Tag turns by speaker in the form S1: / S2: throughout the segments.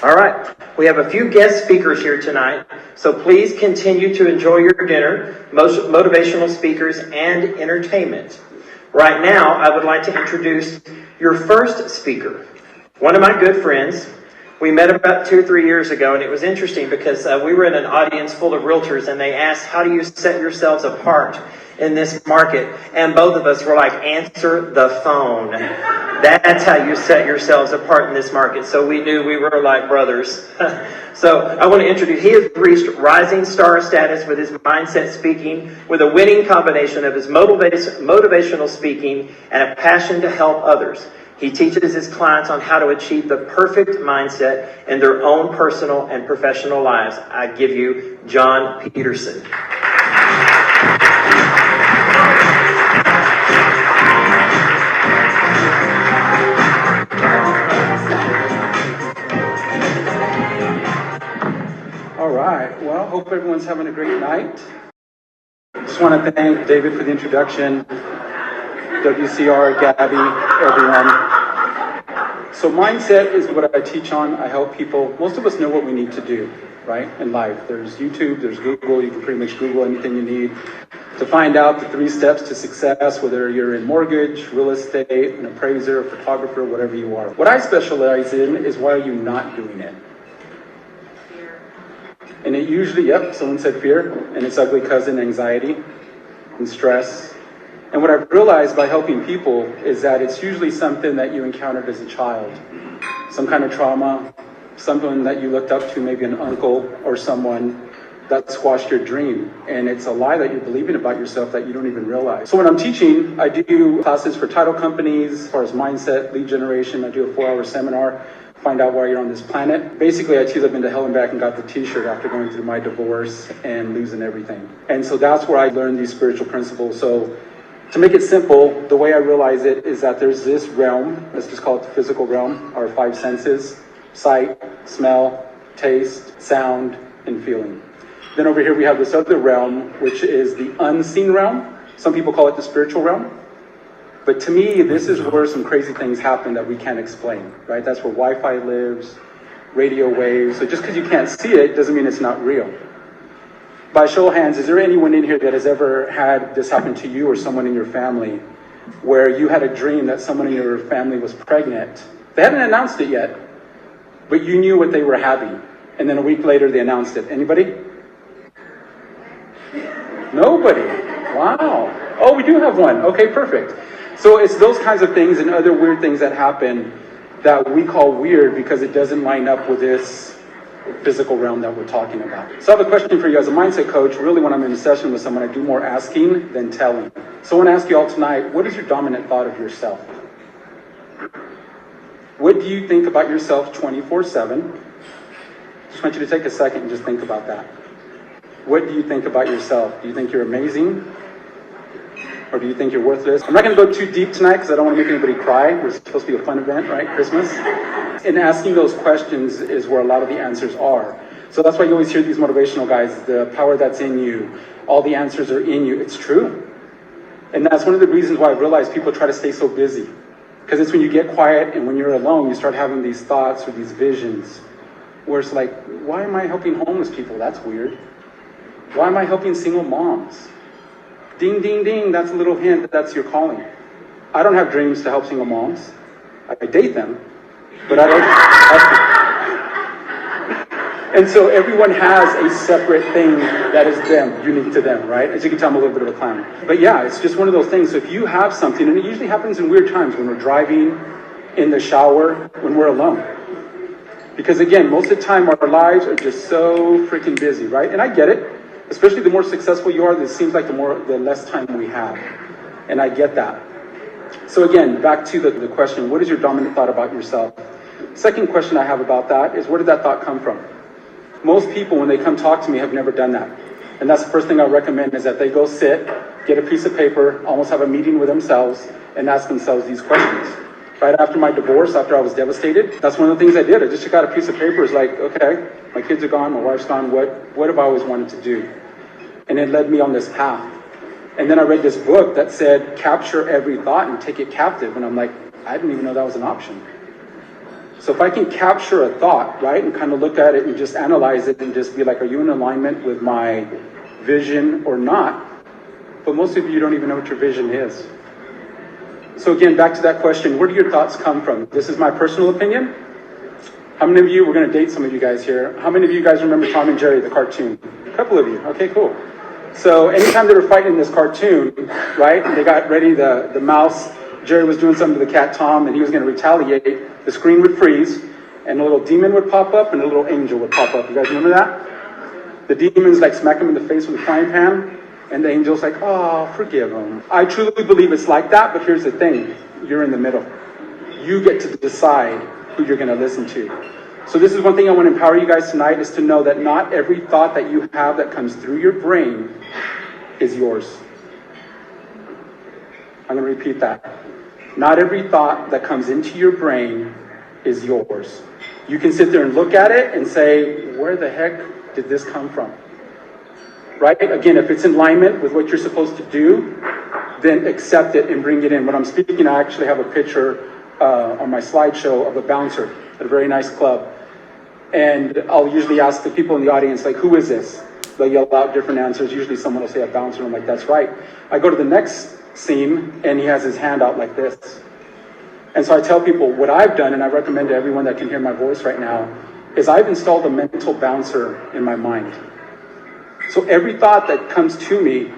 S1: All right, we have a few guest speakers here tonight, so please continue to enjoy your dinner, motivational speakers, and entertainment. Right now, I would like to introduce your first speaker, one of my good friends. We met about 2 or 3 years ago, and it was interesting because we were in an audience full of realtors, and they asked, how do you set yourselves apart in this market? And both of us were like, answer the phone. That's how you set yourselves apart in this market. So we knew we were like brothers. So I want to introduce, he has reached rising star status with his mindset speaking, with a winning combination of his motivational speaking and a passion to help others. He teaches his clients on how to achieve the perfect mindset in their own personal and professional lives. I give you John Peterson.
S2: All right. Well, hope everyone's having a great night. Just want to thank David for the introduction, WCR, Gabby, everyone. So mindset is what I teach on. I help people. Most of us know what we need to do, right, in life. There's YouTube, there's Google. You can pretty much Google anything you need to find out the 3 steps to success, whether you're in mortgage, real estate, an appraiser, a photographer, whatever you are. What I specialize in is why are you not doing it? And it usually, someone said fear, and its ugly cousin, anxiety and stress. And what I've realized by helping people is that it's usually something that you encountered as a child. Some kind of trauma, someone that you looked up to, maybe an uncle or someone that squashed your dream. And it's a lie that you're believing about yourself that you don't even realize. So when I'm teaching, I do classes for title companies, as far as mindset, lead generation. I do a 4-hour seminar. Find out why you're on this planet. Basically, I teased up into hell and back and got the t-shirt after going through my divorce and losing everything. And so that's where I learned these spiritual principles. So to make it simple, the way I realize it is that there's this realm, let's just call it the physical realm, our 5 senses, sight, smell, taste, sound, and feeling. Then over here we have this other realm, which is the unseen realm. Some people call it the spiritual realm. But to me, this is where some crazy things happen that we can't explain, right? That's where Wi-Fi lives, radio waves. So just because you can't see it doesn't mean it's not real. By show of hands, is there anyone in here that has ever had this happen to you or someone in your family where you had a dream that someone in your family was pregnant? They hadn't announced it yet, but you knew what they were having. And then a week later, they announced it. Anybody? Nobody. Wow. Oh, we do have one. Okay, perfect. So it's those kinds of things and other weird things that happen that we call weird because it doesn't line up with this physical realm that we're talking about. So I have a question for you. As a mindset coach, really when I'm in a session with someone, I do more asking than telling. So I want to ask you all tonight, what is your dominant thought of yourself? What do you think about yourself 24/7? Just want you to take a second and just think about that. What do you think about yourself? Do you think you're amazing? Or do you think you're worthless? I'm not going to go too deep tonight because I don't want to make anybody cry. We're supposed to be a fun event, right? Christmas. And asking those questions is where a lot of the answers are. So that's why you always hear these motivational guys, the power that's in you, all the answers are in you. It's true. And that's one of the reasons why I realized people try to stay so busy. Because it's when you get quiet and when you're alone, you start having these thoughts or these visions where it's like, why am I helping homeless people? That's weird. Why am I helping single moms? Ding, ding, ding, that's a little hint that that's your calling. I don't have dreams to help single moms. I date them, but I don't. And so everyone has a separate thing that is them, unique to them, right? As you can tell, I'm a little bit of a clown. But yeah, it's just one of those things. So if you have something, and it usually happens in weird times when we're driving, in the shower, when we're alone. Because again, most of the time our lives are just so freaking busy, right? And I get it. Especially the more successful you are, it seems like the less time we have. And I get that. So again, back to the question, what is your dominant thought about yourself? Second question I have about that is, where did that thought come from? Most people, when they come talk to me, have never done that. And that's the first thing I recommend is that they go sit, get a piece of paper, almost have a meeting with themselves, and ask themselves these questions. Right after my divorce, after I was devastated, that's one of the things I did. I just took out a piece of paper. It's like, okay, my kids are gone, my wife's gone, what have I always wanted to do? And it led me on this path. And then I read this book that said, capture every thought and take it captive. And I'm like, I didn't even know that was an option. So if I can capture a thought, right, and kind of look at it and just analyze it and just be like, are you in alignment with my vision or not? But most of you don't even know what your vision is. So again, back to that question, where do your thoughts come from? This is my personal opinion. How many of you, we're going to date some of you guys here. How many of you guys remember Tom and Jerry, the cartoon? A couple of you. Okay, cool. So anytime they were fighting in this cartoon, right, and they got ready, the mouse, Jerry was doing something to the cat Tom, and he was going to retaliate, the screen would freeze, and a little demon would pop up, and a little angel would pop up. You guys remember that? The demon's like smack him in the face with a frying pan, and the angel's like, oh, forgive him. I truly believe it's like that, but here's the thing. You're in the middle. You get to decide who you're going to listen to. So this is one thing I want to empower you guys tonight, is to know that not every thought that you have that comes through your brain is yours. I'm going to repeat that. Not every thought that comes into your brain is yours. You can sit there and look at it and say, where the heck did this come from? Right? Again, if it's in alignment with what you're supposed to do, then accept it and bring it in. When I'm speaking, I actually have a picture on my slideshow of a bouncer at a very nice club. And I'll usually ask the people in the audience, like, who is this? They'll yell out different answers. Usually someone will say a bouncer. I'm like, that's right. I go to the next scene, and he has his hand out like this. And so I tell people what I've done, and I recommend to everyone that can hear my voice right now, is I've installed a mental bouncer in my mind. So every thought that comes to me,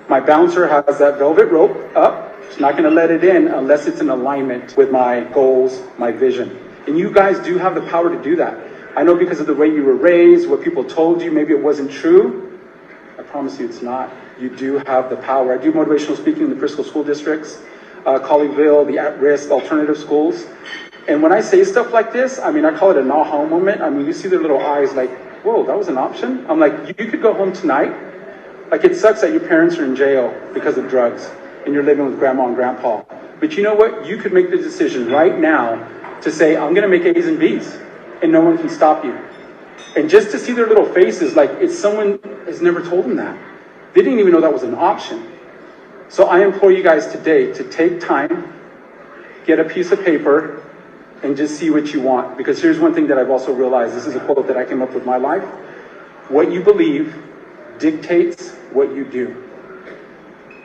S2: my bouncer has that velvet rope up. It's not going to let it in unless it's in alignment with my goals, my vision. And you guys do have the power to do that. I know because of the way you were raised, what people told you, maybe it wasn't true. I promise you it's not. You do have the power. I do motivational speaking in the Frisco school districts, Colleyville, the at-risk alternative schools. And when I say stuff like this, I mean, I call it an aha moment. I mean, you see their little eyes like, whoa, that was an option? I'm like, you could go home tonight. Like, it sucks that your parents are in jail because of drugs and you're living with grandma and grandpa. But you know what? You could make the decision right now to say, I'm going to make A's and B's, and no one can stop you. And just to see their little faces, like it's someone has never told them that. They didn't even know that was an option. So I implore you guys today to take time, get a piece of paper, and just see what you want. Because here's one thing that I've also realized. This is a quote that I came up with in my life. What you believe dictates what you do.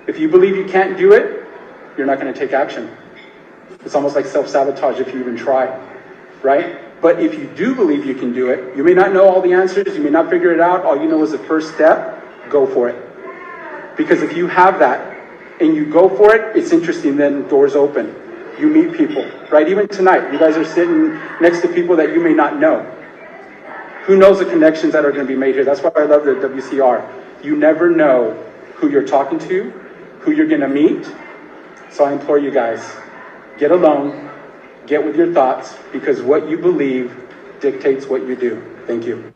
S2: If you believe you can't do it, you're not going to take action. It's almost like self-sabotage if you even try, right? But if you do believe you can do it, you may not know all the answers, you may not figure it out, all you know is the first step, go for it. Because if you have that and you go for it, it's interesting, then doors open. You meet people, right? Even tonight, you guys are sitting next to people that you may not know. Who knows the connections that are going to be made here? That's why I love the WCR. You never know who you're talking to, who you're going to meet. So I implore you guys, get alone, get with your thoughts, because what you believe dictates what you do. Thank you.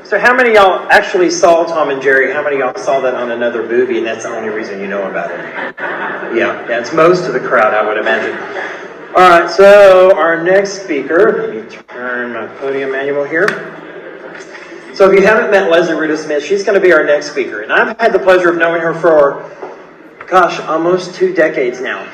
S1: So how many of y'all actually saw Tom and Jerry? How many of y'all saw that on another movie, and that's the only reason you know about it? Yeah, that's most of the crowd, I would imagine. All right, so our next speaker, let me turn my podium manual here. So if you haven't met Leslie Rita Smith, she's going to be our next speaker. And I've had the pleasure of knowing her for, almost 2 decades now.